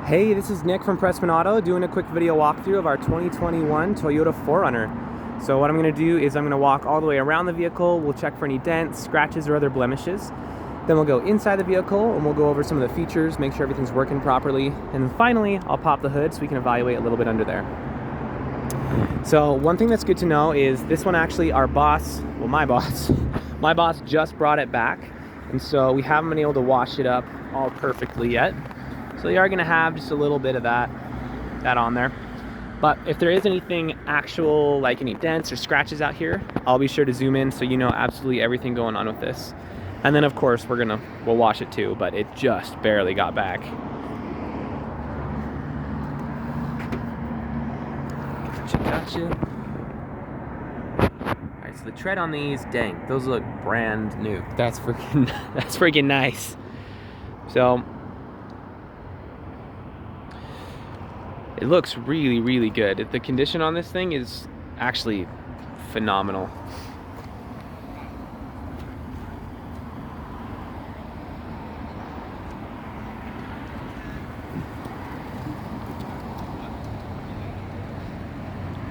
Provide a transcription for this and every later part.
Hey, this is Nick from Prestman Auto doing a quick video walkthrough of our 2021 Toyota 4Runner. So what I'm going to do is I'm going to walk all the way around the vehicle. We'll check for any dents, scratches, or other blemishes. Then we'll go inside the vehicle and we'll go over some of the features, make sure everything's working properly. And then finally, I'll pop the hood so we can evaluate a little bit under there. So one thing that's good to know is this one actually, my boss just brought it back. And so we haven't been able to wash it up all perfectly yet. So you are going to have just a little bit of that on there. But if there is anything actual, like any dents or scratches out here, I'll be sure to zoom in so you know absolutely everything going on with this. And then of course we'll wash it too, but it just barely got back. Gotcha. Alright, so the tread on these, dang, those look brand new. That's freaking nice. So it looks really, really good. The condition on this thing is actually phenomenal.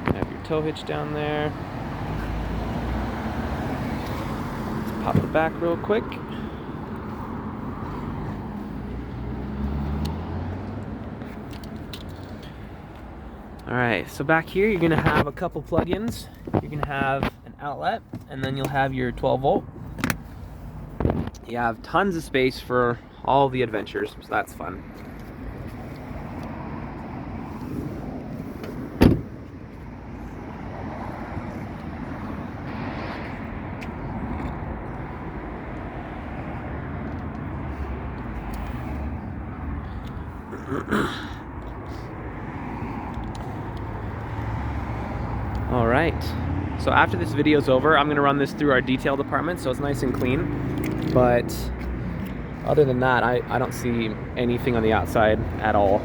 Have your tow hitch down there. Let's pop it back real quick. Alright, so back here you're going to have a couple plug-ins. You're going to have an outlet, and then you'll have your 12 volt. You have tons of space for all the adventures, so that's fun. All right, so after this video's over, I'm gonna run this through our detail department so it's nice and clean. But other than that, I don't see anything on the outside at all.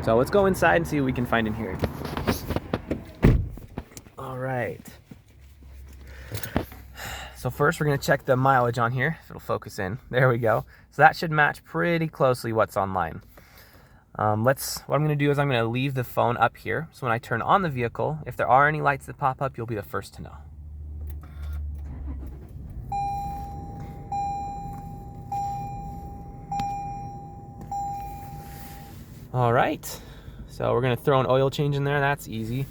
So let's go inside and see what we can find in here. All right. So first we're gonna check the mileage on here, if it'll focus in. There we go. So that should match pretty closely what's online. What I'm going to do is I'm going to leave the phone up here, so when I turn on the vehicle, if there are any lights that pop up, you'll be the first to know. All right, so we're going to throw an oil change in there. That's easy.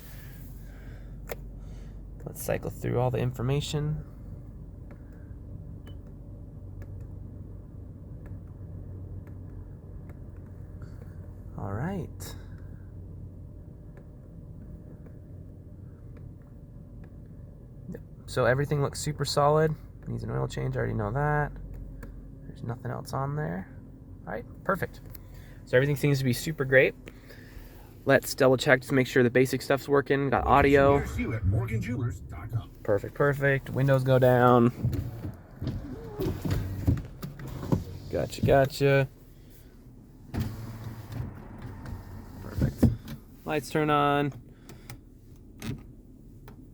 Let's cycle through all the information. All right. Yep. So everything looks super solid. Needs an oil change, I already know that. There's nothing else on there. All right, perfect. So everything seems to be super great. Let's double check to make sure the basic stuff's working. Got audio. Perfect. Windows go down. Gotcha. Lights turn on.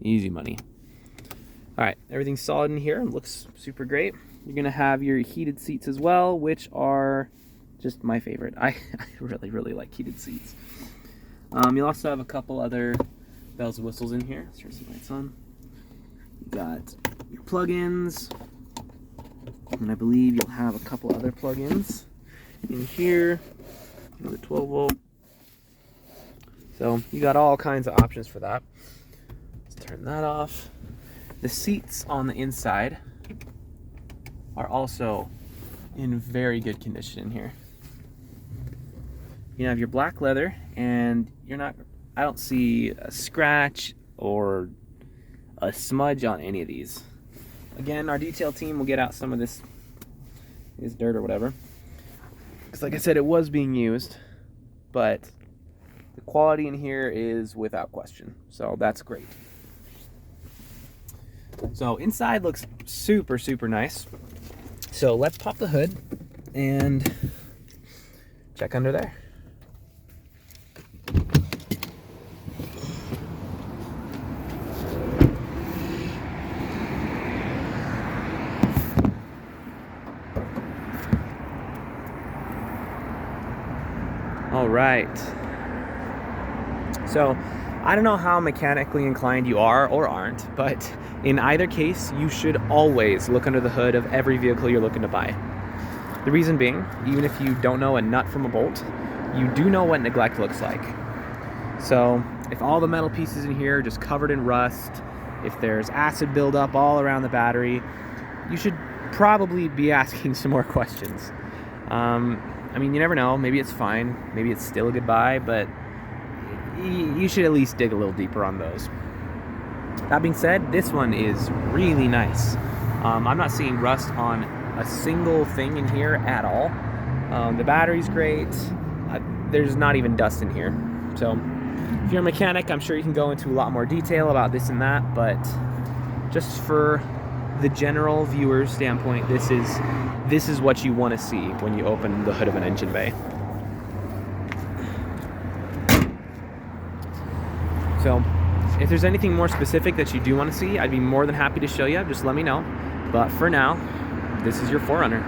Easy money. All right, everything's solid in here. It looks super great. You're gonna have your heated seats as well, which are just my favorite. I really like heated seats. You'll also have a couple other bells and whistles in here. Let's turn some lights on. You got your plug-ins, and I believe you'll have a couple other plug-ins in here. Another 12 volt. So you got all kinds of options for that. Let's turn that off. The seats on the inside are also in very good condition in here. You have your black leather, and I don't see a scratch or a smudge on any of these. Again, our detail team will get out some of this dirt or whatever. Because like I said, it was being used, but the quality in here is without question, so that's great. So inside looks super nice. So let's pop the hood and check under there. All right. So, I don't know how mechanically inclined you are or aren't, but in either case, you should always look under the hood of every vehicle you're looking to buy. The reason being, even if you don't know a nut from a bolt, you do know what neglect looks like. So, if all the metal pieces in here are just covered in rust, if there's acid buildup all around the battery, you should probably be asking some more questions. I mean, you never know. Maybe it's fine. Maybe it's still a good buy, but you should at least dig a little deeper on those. That being said, this one is really nice. I'm not seeing rust on a single thing in here at all. The battery's great. There's not even dust in here. So if you're a mechanic, I'm sure you can go into a lot more detail about this and that, but just for the general viewer's standpoint, this is what you want to see when you open the hood of an engine bay. So if there's anything more specific that you do want to see, I'd be more than happy to show you. Just let me know. But for now, this is your 4Runner.